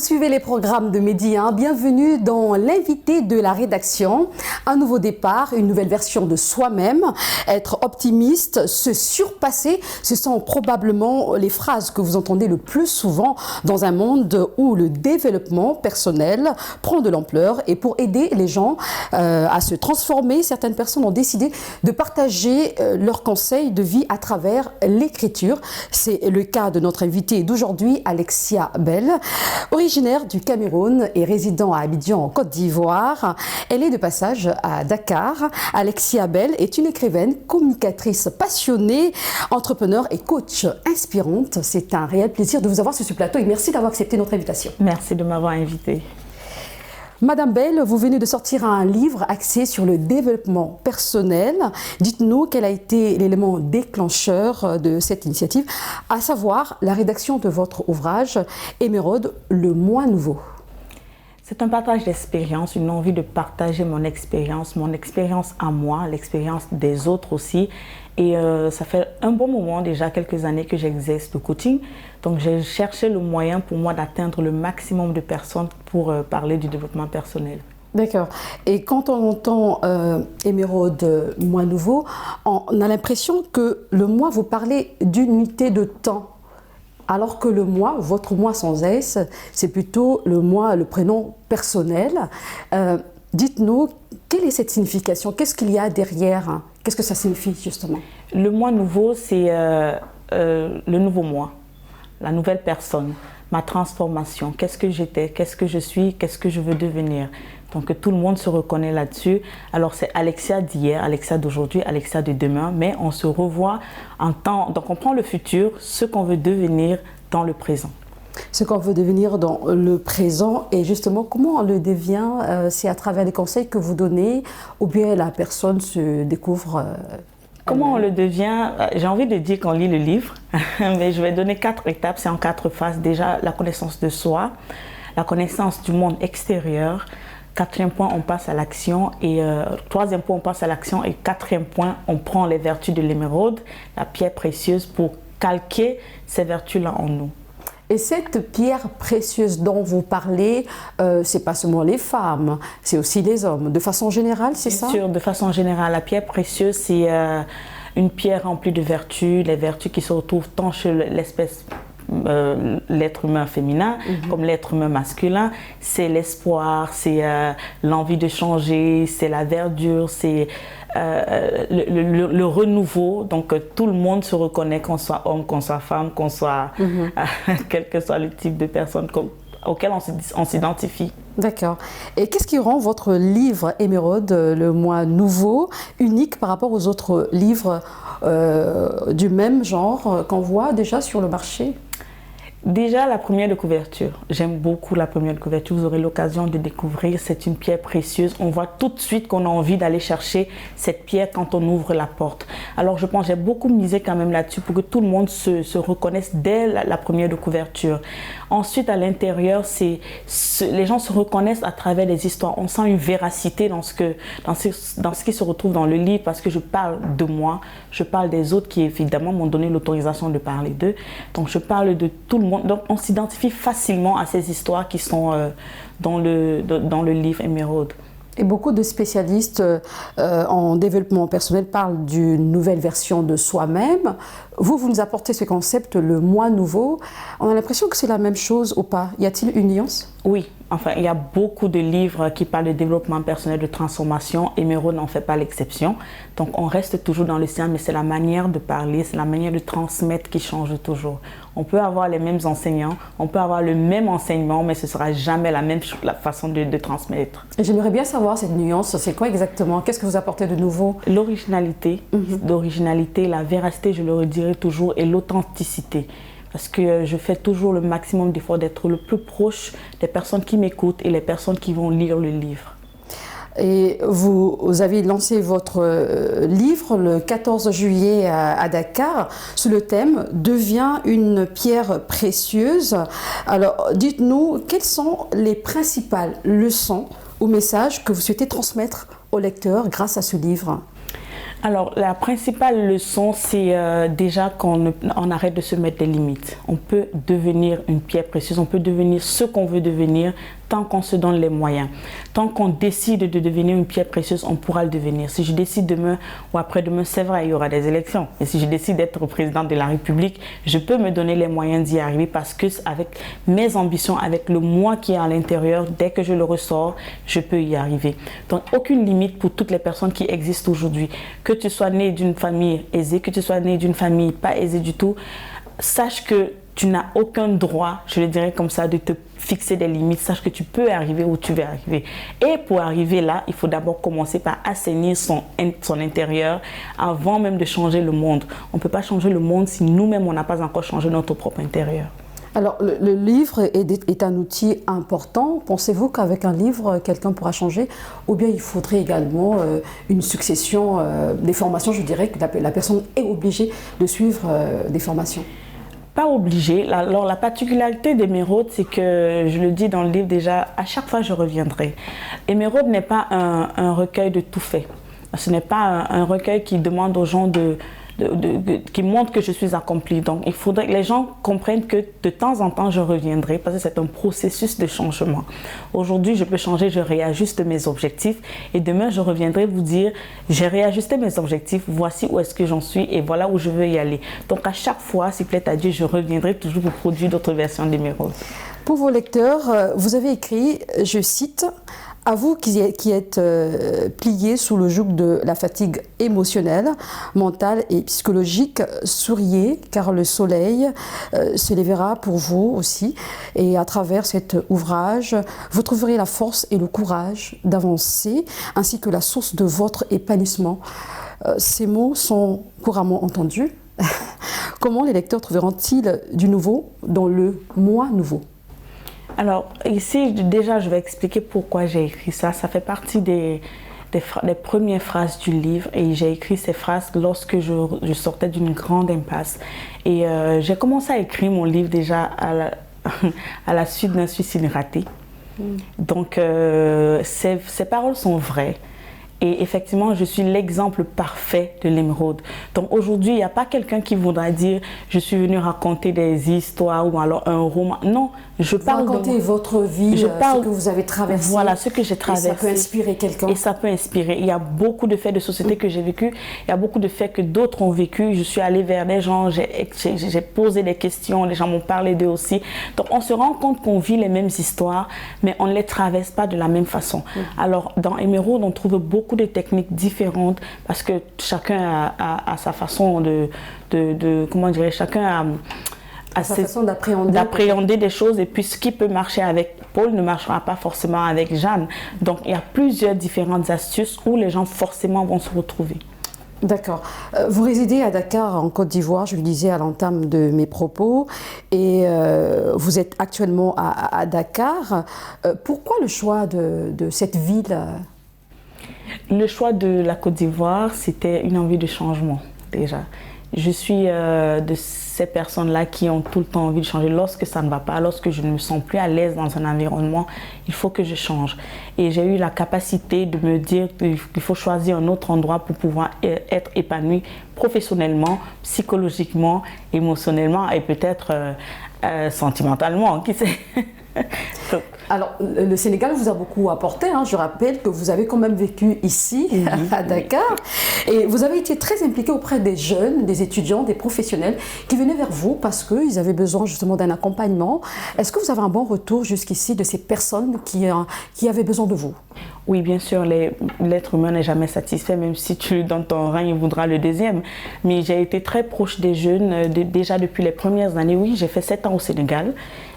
suivez les programmes de Medi 1. Bienvenue dans l'invité de la rédaction. Un nouveau départ, une nouvelle version de soi-même. Être optimiste, se surpasser, ce sont probablement les phrases que vous entendez le plus souvent dans un monde où le développement personnel prend de l'ampleur. Et pour aider les gens à se transformer, certaines personnes ont décidé de partager leurs conseils de vie à travers l'écriture. C'est le cas de notre invitée d'aujourd'hui, Alexia Bell. Originaire du Cameroun et résident à Abidjan en Côte d'Ivoire, elle est de passage à Dakar. Alexia Bell est une écrivaine, communicatrice passionnée, entrepreneur et coach inspirante. C'est un réel plaisir de vous avoir sur ce plateau et merci d'avoir accepté notre invitation. Merci de m'avoir invitée. Madame Bell, vous venez de sortir un livre axé sur le développement personnel. Dites-nous quel a été l'élément déclencheur de cette initiative, à savoir la rédaction de votre ouvrage Émeraude, le moi nouveau. C'est un partage d'expérience, une envie de partager mon expérience à moi, l'expérience des autres aussi. Et ça fait un bon moment déjà, quelques années que j'exerce le coaching. Donc j'ai cherché le moyen pour moi d'atteindre le maximum de personnes pour parler du développement personnel. D'accord. Et quand on entend Émeraude, moi nouveau, on a l'impression que le moi, vous parlez d'unité de temps. Alors que le moi, votre moi sans S, c'est plutôt le moi, le prénom personnel. Dites-nous, quelle est cette signification? Qu'est-ce qu'il y a derrière? Qu'est-ce que ça signifie justement? Le moi nouveau, c'est le nouveau moi, la nouvelle personne, ma transformation. Qu'est-ce que j'étais? Qu'est-ce que je suis? Qu'est-ce que je veux devenir? Donc tout le monde se reconnaît là-dessus. Alors c'est Alexia d'hier, Alexia d'aujourd'hui, Alexia de demain, mais on se revoit en temps. Donc on prend le futur, ce qu'on veut devenir dans le présent. Ce qu'on veut devenir dans le présent et justement comment on le devient, c'est à travers les conseils que vous donnez ou bien la personne se découvre comment on le devient? J'ai envie de dire qu'on lit le livre, mais je vais donner 4 étapes, c'est en 4 phases. Déjà la connaissance de soi, la connaissance du monde extérieur. 4e point, on passe à l'action et 3e point, on passe à l'action et 4e point, on prend les vertus de l'émeraude, la pierre précieuse pour calquer ces vertus-là en nous. Et cette pierre précieuse dont vous parlez, c'est pas seulement les femmes, c'est aussi les hommes. De façon générale, c'est ça? Bien sûr, de façon générale, la pierre précieuse, c'est une pierre remplie de vertus, les vertus qui se retrouvent tant chez l'espèce l'être humain féminin comme l'être humain masculin. C'est l'espoir, c'est l'envie de changer, c'est la verdure, c'est le renouveau. Donc tout le monde se reconnaît, qu'on soit homme, qu'on soit femme, qu'on soit quel que soit le type de personne auquel on s'identifie. D'accord. Et qu'est-ce qui rend votre livre Émeraude, le moi nouveau, unique par rapport aux autres livres du même genre qu'on voit déjà sur le marché? Déjà, la première de couverture. J'aime beaucoup la première de couverture. Vous aurez l'occasion de découvrir. C'est une pierre précieuse. On voit tout de suite qu'on a envie d'aller chercher cette pierre quand on ouvre la porte. Alors, je pense que j'ai beaucoup misé quand même là-dessus pour que tout le monde se reconnaisse dès la première de couverture. Ensuite, à l'intérieur, les gens se reconnaissent à travers les histoires. On sent une véracité dans ce qui se retrouve dans le livre parce que je parle de moi, je parle des autres qui évidemment m'ont donné l'autorisation de parler d'eux. Donc, je parle de tout le monde. Donc, on s'identifie facilement à ces histoires qui sont dans le livre Émeraude. Et beaucoup de spécialistes en développement personnel parlent d'une nouvelle version de soi-même. Vous nous apportez ce concept, le moi nouveau. On a l'impression que c'est la même chose ou pas? Y a-t-il une nuance? Oui, enfin, il y a beaucoup de livres qui parlent de développement personnel, de transformation. Émeraude n'en fait pas l'exception. Donc, on reste toujours dans le sien, mais c'est la manière de parler, c'est la manière de transmettre qui change toujours. On peut avoir les mêmes enseignants, on peut avoir le même enseignement, mais ce ne sera jamais la façon de transmettre. J'aimerais bien savoir cette nuance, c'est quoi exactement? Qu'est-ce que vous apportez de nouveau? L'originalité, la véracité, je le redirai toujours, et l'authenticité. Parce que je fais toujours le maximum d'efforts d'être le plus proche des personnes qui m'écoutent et les personnes qui vont lire le livre. Et vous avez lancé votre livre le 14 juillet à Dakar sous le thème « Devient une pierre précieuse ». Alors, dites-nous, quelles sont les principales leçons ou messages que vous souhaitez transmettre aux lecteurs grâce à ce livre? Alors, la principale leçon, c'est déjà qu'on arrête de se mettre des limites. On peut devenir une pierre précieuse, on peut devenir ce qu'on veut devenir tant qu'on se donne les moyens. Tant qu'on décide de devenir une pierre précieuse, on pourra le devenir. Si je décide demain ou après-demain, c'est vrai, il y aura des élections. Et si je décide d'être président de la République, je peux me donner les moyens d'y arriver parce que avec mes ambitions, avec le moi qui est à l'intérieur, dès que je le ressors, je peux y arriver. Donc, aucune limite pour toutes les personnes qui existent aujourd'hui. Que tu sois né d'une famille aisée, que tu sois né d'une famille pas aisée du tout, sache que tu n'as aucun droit, je le dirais comme ça, de te fixer des limites. Sache que tu peux arriver où tu veux arriver. Et pour arriver là, il faut d'abord commencer par assainir son intérieur avant même de changer le monde. On ne peut pas changer le monde si nous-mêmes, on n'a pas encore changé notre propre intérieur. Alors, le livre est un outil important. Pensez-vous qu'avec un livre, quelqu'un pourra changer? Ou bien il faudrait également une succession des formations? Je dirais que la personne est obligée de suivre des formations. Pas obligé. Alors, la particularité d'Émeraude, c'est que, je le dis dans le livre déjà, à chaque fois je reviendrai. Émeraude n'est pas un recueil de tout fait. Ce n'est pas un recueil qui demande aux gens qui montre que je suis accomplie. Donc, il faudrait que les gens comprennent que de temps en temps, je reviendrai parce que c'est un processus de changement. Aujourd'hui, je peux changer, je réajuste mes objectifs et demain, je reviendrai vous dire, j'ai réajusté mes objectifs, voici où est-ce que j'en suis et voilà où je veux y aller. Donc, à chaque fois, si plaît à Dieu, je reviendrai toujours pour produire d'autres versions d'Émeraude. Pour vos lecteurs, vous avez écrit, je cite, « À vous qui êtes pliés sous le joug de la fatigue émotionnelle, mentale et psychologique, souriez car le soleil se lèvera pour vous aussi. Et à travers cet ouvrage, vous trouverez la force et le courage d'avancer ainsi que la source de votre épanouissement. » Ces mots sont couramment entendus. Comment les lecteurs trouveront-ils du nouveau dans le moi nouveau? Alors, ici, déjà, je vais expliquer pourquoi j'ai écrit ça. Ça fait partie des premières phrases du livre et j'ai écrit ces phrases lorsque je sortais d'une grande impasse. Et j'ai commencé à écrire mon livre déjà à la suite d'un suicide raté. Donc, ces paroles sont vraies. Et effectivement, je suis l'exemple parfait de l'émeraude. Donc aujourd'hui, il n'y a pas quelqu'un qui voudra dire « je suis venu raconter des histoires » ou alors un roman. Non, je parle raconter votre vie, ce que vous avez traversé. Voilà, ce que j'ai traversé. Et ça peut inspirer quelqu'un. Et ça peut inspirer. Il y a beaucoup de faits de société que j'ai vécu. Il y a beaucoup de faits que d'autres ont vécu. Je suis allée vers des gens, j'ai posé des questions, les gens m'ont parlé d'eux aussi. Donc on se rend compte qu'on vit les mêmes histoires, mais on ne les traverse pas de la même façon. Alors dans Émeraude, on trouve beaucoup de techniques différentes parce que chacun a sa façon comment dirais, chacun a sa façon d'appréhender des choses et puis ce qui peut marcher avec Paul ne marchera pas forcément avec Jeanne. Donc il y a plusieurs différentes astuces où les gens forcément vont se retrouver. D'accord. Vous résidez à Dakar, en Côte d'Ivoire, je le disais à l'entame de mes propos, et vous êtes actuellement à Dakar. Pourquoi le choix de cette ville? Le choix de la Côte d'Ivoire, c'était une envie de changement déjà. Je suis de ces personnes-là qui ont tout le temps envie de changer. Lorsque ça ne va pas, lorsque je ne me sens plus à l'aise dans un environnement, il faut que je change. Et j'ai eu la capacité de me dire qu'il faut choisir un autre endroit pour pouvoir être épanoui professionnellement, psychologiquement, émotionnellement et peut-être sentimentalement, qui sait. Alors, le Sénégal vous a beaucoup apporté. Je rappelle que vous avez quand même vécu ici, à Dakar. Et vous avez été très impliqué auprès des jeunes, des étudiants, des professionnels qui venaient vers vous parce qu'ils avaient besoin justement d'un accompagnement. Est-ce que vous avez un bon retour jusqu'ici de ces personnes qui avaient besoin de vous? Oui, bien sûr, l'être humain n'est jamais satisfait, même si tu lui donnes ton rein, il voudra le deuxième. Mais j'ai été très proche des jeunes, déjà depuis les premières années. Oui, j'ai fait 7 ans au Sénégal.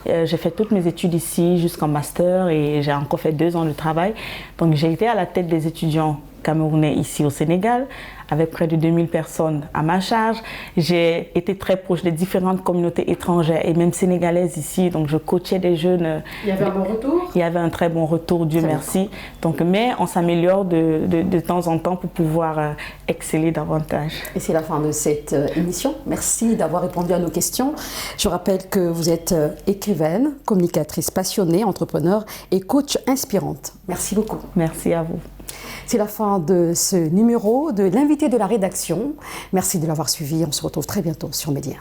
J'ai fait toutes mes études ici jusqu'en master et j'ai encore fait 2 ans de travail. Donc j'ai été à la tête des étudiants camerounais ici au Sénégal, avec près de 2000 personnes à ma charge. J'ai été très proche des différentes communautés étrangères et même sénégalaises ici, donc je coachais des jeunes. Il y avait un bon retour? Il y avait un très bon retour, Dieu merci. Donc, mais on s'améliore de temps en temps pour pouvoir exceller davantage. Et c'est la fin de cette émission. Merci d'avoir répondu à nos questions. Je rappelle que vous êtes écrivaine, communicatrice passionnée, entrepreneur et coach inspirante. Merci beaucoup. Merci à vous. C'est la fin de ce numéro de l'invité de la rédaction. Merci de l'avoir suivi. On se retrouve très bientôt sur Média.